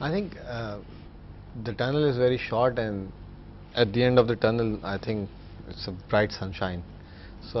I think the tunnel is very short, and at the end of the tunnel, I think it's a bright sunshine. So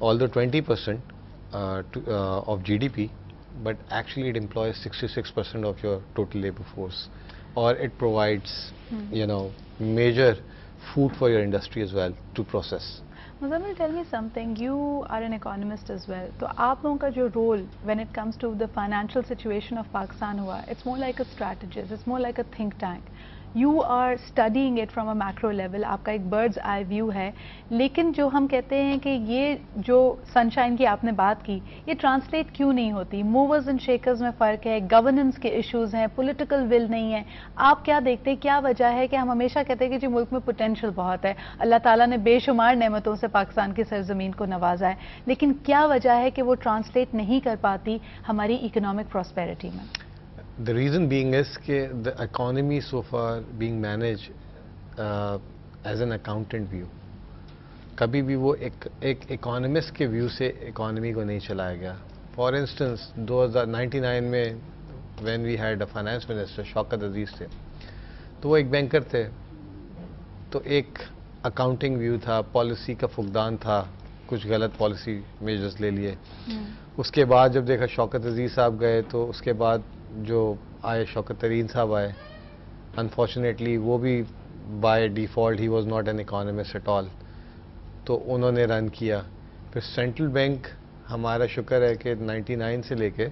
although 20% of GDP, but actually it employs 66% of your total labor force, or it provides major food for your industry as well to process. Muzammil, tell me something. You are an economist as well. تو آپ لوگوں کا جو role when it comes to the financial situation of Pakistan ہوا, it's more like a strategist, it's more like a think tank. You are studying it from a macro level. آپ کا ایک bird's eye view ہے. لیکن جو ہم کہتے ہیں کہ یہ جو سنشائن کی آپ نے بات کی, یہ ٹرانسلیٹ کیوں نہیں ہوتی؟ موورز اینڈ شیکرز میں فرق ہے, گورننس کے ایشوز ہیں, پولیٹیکل ول نہیں ہے. آپ کیا دیکھتے ہیں, کیا وجہ ہے کہ ہم ہمیشہ کہتے ہیں کہ جی ملک میں پوٹینشیل بہت ہے, اللہ تعالیٰ نے بے شمار نعمتوں سے پاکستان کی سرزمین کو نوازا ہے, لیکن کیا وجہ ہے کہ وہ ٹرانسلیٹ نہیں کر پاتی ہماری اکنامک پراسپیرٹی میں؟ The reason being is کہ the economy so far being managed as an accountant view. کبھی بھی وہ ایک economist کے view سے economy کو نہیں چلایا گیا. For instance, 1999 میں when we had a finance minister, Shaukat Aziz تھے, تو وہ ایک بینکر تھے, تو ایک اکاؤنٹنگ ویو تھا, پالیسی کا فقدان تھا, کچھ غلط پالیسی میجرز لے لیے. اس کے بعد جب دیکھا شوکت عزیز صاحب گئے, تو اس کے بعد جو آئے شوکت ترین صاحب آئے. انفارچونیٹلی وہ بھی بائی ڈیفالٹ ہی was not an economist at all, تو انہوں نے رن کیا. پھر سینٹرل بینک ہمارا شکر ہے کہ 99 سے لے کے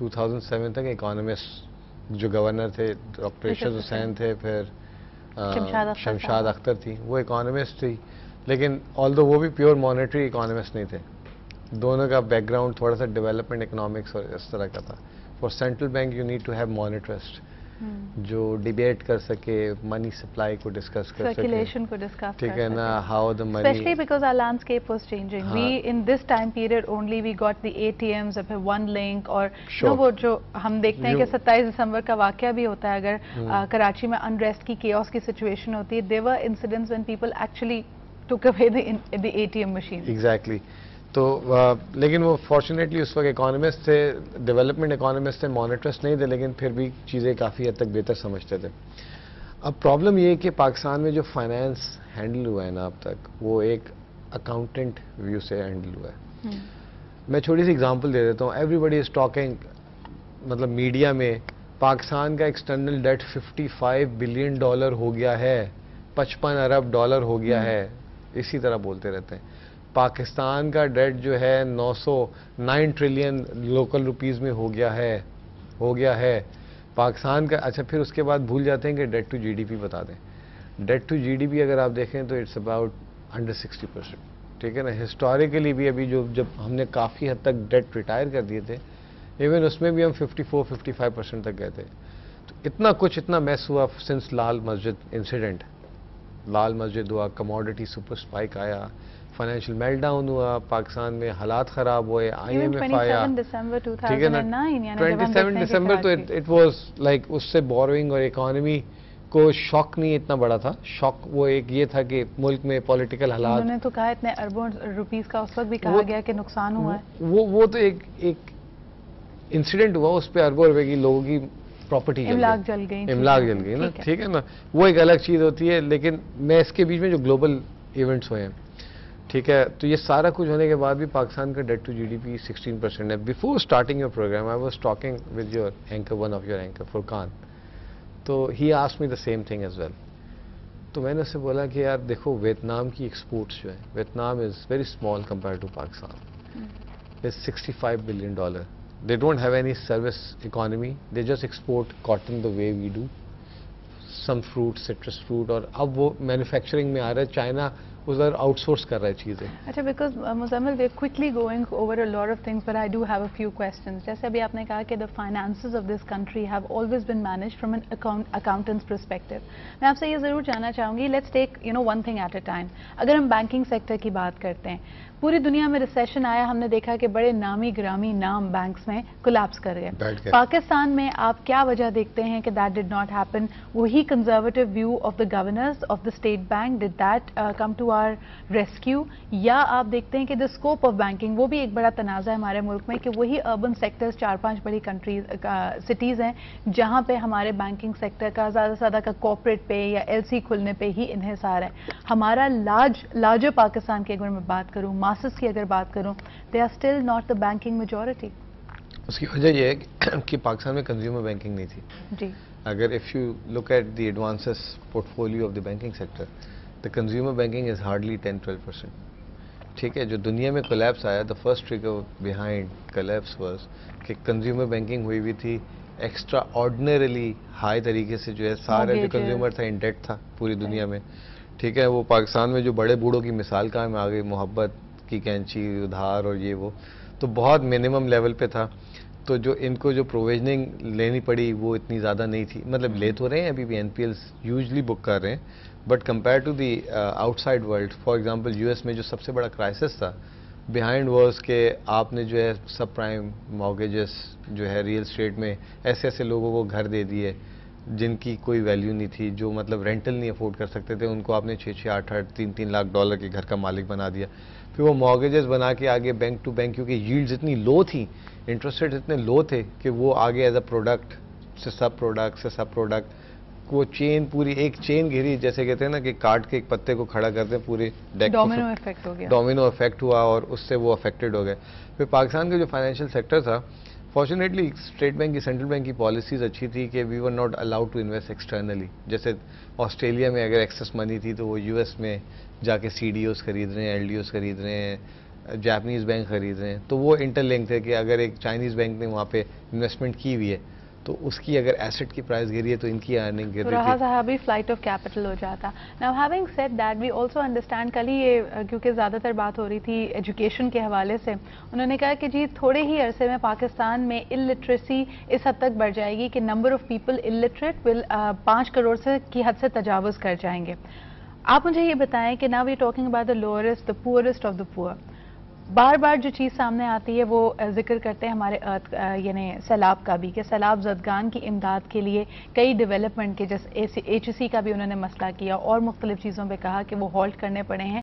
2007 تک اکانومسٹ جو گورنر تھے ڈاکٹر ارشد حسین تھے, پھر شمشاد اختر تھی, وہ اکانومسٹ تھی, لیکن آلدو وہ بھی پیور مانیٹری اکانومسٹ نہیں تھے. دونوں کا بیک گراؤنڈ تھوڑا سا ڈیولپمنٹ اکنامکس اور اس طرح کا تھا. For central bank you need to have monetarist جو ڈیبیٹ کر سکے, منی سپلائی کو ڈسکس کر سکے, سرکولیشن کو ڈسکس, ٹھیک ہے نا, how the money, especially because our landscape was changing. We in this time period only we got the ATMs of one link, اور وہ جو ہم دیکھتے ہیں کہ 27 دسمبر کا واقعہ بھی ہوتا ہے, اگر کراچی میں انریسٹ کی chaos کی سچویشن ہوتی ہے, there were incidents when people actually took away the ATM machine. Exactly. تو لیکن وہ فارچونیٹلی اس وقت اکانومسٹ تھے, ڈیولپمنٹ اکانومسٹ تھے, مانیٹرسٹ نہیں تھے, لیکن پھر بھی چیزیں کافی حد تک بہتر سمجھتے تھے. اب پرابلم یہ ہے کہ پاکستان میں جو فائنانس ہینڈل ہوا ہے نا اب تک, وہ ایک اکاؤنٹنٹ ویو سے ہینڈل ہوا ہے. میں چھوٹی سی اگزامپل دے دیتا ہوں. ایوری بڈی از ٹاکنگ, مطلب میڈیا میں پاکستان کا ایکسٹرنل ڈیٹ $55 بلین ہو گیا ہے, 55 ارب ڈالر ہو گیا ہے, اسی طرح بولتے رہتے ہیں. پاکستان کا ڈیٹ جو ہے 9 ٹریلین لوکل روپیز میں ہو گیا ہے پاکستان کا. اچھا, پھر اس کے بعد بھول جاتے ہیں کہ debt to G D P بتا دیں. Debt to G D P اگر آپ دیکھیں تو اٹس اباؤٹ انڈر 60%, ٹھیک ہے نا. ہسٹوریکلی بھی ابھی جب ہم نے کافی حد تک ڈیٹ ریٹائر کر دیے تھے, ایون اس میں بھی ہم 54-55% تک گئے تھے. تو اتنا میس ہوا سنس لال مسجد انسیڈنٹ. لال مسجد ہوا, کموڈٹی سپر اسپائک آیا, فائنینشیل میلٹ ڈاؤن ہوا, پاکستان میں حالات خراب ہوئے, آئی ایم ایف آیا, ٹھیک ہے نا. 27 دسمبر تو اٹ واز لائک, اس سے بوروئنگ اور اکانومی کو شاک نہیں اتنا بڑا تھا. شاک وہ ایک یہ تھا کہ ملک میں پولیٹیکل حالات, انہوں نے تو کہا اتنے اربوں روپیز کا اس وقت بھی کہا گیا کہ نقصان ہوا ہے. وہ تو ایک انسیڈنٹ ہوا, اس پہ اربوں روپے کی لوگوں کی پراپرٹی املاک جل گئی نا, ٹھیک ہے نا. وہ ایک الگ چیز ہوتی ہے, لیکن میں اس کے بیچ میں جو گلوبل ایونٹس ہوئے ہیں, ٹھیک ہے, تو یہ سارا کچھ ہونے کے بعد بھی پاکستان کا debt to G D P 16% ہے. Before starting your programme I was talking with your anchor, one of your anchor Furqan, تو he asked me the same thing as well. تو میں نے اس سے بولا کہ یار دیکھو, ویتنام کی ایکسپورٹس جو ہے, Vietnam is very small compared to Pakistan, is $65 billion. They don't have any service economy. They just export cotton the way we do. Some fruit, citrus fruit, اور اب وہ مینوفیکچرنگ میں آ رہا ہے. چائنا ادھر آؤٹ سورس کر رہا ہے چیزیں. اچھا, because Muzammil we quickly going over a lot of things, but I do have a few questions. جیسے ابھی آپ نے کہا کہ the finances of this country have always been managed from an accountant's perspective. میں آپ سے یہ ضرور جاننا چاہوں گی, let's take one thing at a time. اگر ہم بینکنگ سیکٹر کی بات کرتے ہیں, پوری دنیا میں ریسیشن آیا, ہم نے دیکھا کہ بڑے نامی گرامی نام بینکس میں کولیپس کر گئے. پاکستان میں آپ کیا وجہ دیکھتے ہیں کہ that did not happen? وہی conservative view of the governors of the State Bank, did that come to our rescue? یا آپ دیکھتے ہیں کہ the scope of banking, وہ بھی ایک بڑا تنازع ہے ہمارے ملک میں کہ وہی اربن سیکٹرز 4-5 بڑی کنٹریز سٹیز ہیں جہاں پہ ہمارے بینکنگ سیکٹر کا زیادہ سے زیادہ کا کارپوریٹ پہ یا ایل سی کھلنے پہ ہی انحصار ہے. ہمارا لارجر پاکستان کی اگر میں بات کروں, ماسس کی اگر بات کروں, they are still not the banking majority. اس کی وجہ یہ ہے کہ پاکستان میں کنزیومر بینکنگ نہیں تھی. جی, اگر if you look at the advances portfolio of the banking sector, the consumer banking is hardly 10-12%. ٹھیک ہے. جو دنیا میں کولیپس آیا, the first trigger behind collapse was کہ کنزیومر بینکنگ ہوئی ہوئی تھی ایکسٹرا آرڈنریلی ہائی طریقے سے, جو ہے سارا جو کنزیومر تھا ان ڈیٹ تھا پوری دنیا میں. ٹھیک ہے, وہ پاکستان میں جو بڑے بوڑھوں کی مثال کام آ گئی, محبت کی کینچی ادھار اور یہ وہ, تو بہت منیمم لیول پہ تھا. تو جو ان کو جو پروویژننگ لینی پڑی وہ اتنی زیادہ نہیں تھی, مطلب لے تو رہے ہیں ابھی بھی N P Ls usually book کر رہے ہیں, but compare to the outside world, for example U S میں جو سب سے بڑا کرائسس تھا بیہائنڈ واز کہ آپ نے جو ہے سب پرائم مارگیجز جو ہے ریئل اسٹیٹ میں ایسے ایسے لوگوں کو گھر دے دیے جن کی کوئی ویلیو نہیں تھی, جو مطلب رینٹل نہیں افورڈ کر سکتے تھے, ان کو آپ نے 6-6, 8-8, 3-3 لاکھ ڈالر کے گھر کا مالک بنا دیا. پھر وہ مارگیجز بنا کے آگے بینک ٹو بینک, کیونکہ ییلڈز اتنی لو تھیں, انٹرسٹ ریٹ اتنے لو تھے کہ وہ آگے ایز اے پروڈکٹ سے سب پروڈکٹ وہ چین پوری ایک چین گھری, جیسے کہتے ہیں نا کہ کاٹ کے ایک پتے کو کھڑا کرتے ہیں پورے ڈیک, ڈومینو افیکٹ ہو گیا, ڈومینو افیکٹ ہوا اور اس سے وہ افیکٹڈ ہو گئے. پھر پاکستان کا جو فائنینشیل سیکٹر تھا, فارچونیٹلی اسٹیٹ بینک کی سینٹرل بینک کی پالیسیز اچھی تھی کہ we were not allowed to invest externally. جیسے آسٹریلیا میں اگر ایکسیس منی تھی تو وہ یو ایس میں جا کے سی ڈی اوز خرید رہے ہیں, ایل ڈی اوز خرید رہے ہیں, جاپنیز بینک خرید رہے ہیں, تو وہ انٹر لنک تھے کہ اگر ایک چائنیز بینک نے وہاں پہ انویسٹمنٹ کی ہوئی ہے تو اس کی اگر ایسٹ کی پرائز گری ہے تو ان کی ارننگ گر رہی تھی. رہا بھی فلائٹ آف کیپٹل ہو جاتا. Now having said that we also understand, کل ہی یہ کیونکہ زیادہ تر بات ہو رہی تھی ایجوکیشن کے حوالے سے, انہوں نے کہا کہ جی تھوڑے ہی عرصے میں پاکستان میں الٹریسی اس حد تک بڑھ جائے گی کہ نمبر آف پیپل الٹریٹ ول 5 کروڑ سے کی حد سے تجاوز کر جائیں گے. آپ مجھے یہ بتائیں کہ now we talking about the lowerest, the poorest of the poor, بار بار جو چیز سامنے آتی ہے وہ ذکر کرتے ہیں ہمارے یعنی سیلاب کا بھی, کہ سیلاب زدگان کی امداد کے لیے کئی ڈیولپمنٹ کے جیسے HEC کا بھی انہوں نے مسئلہ کیا اور مختلف چیزوں پہ کہا کہ وہ ہالٹ کرنے پڑے ہیں.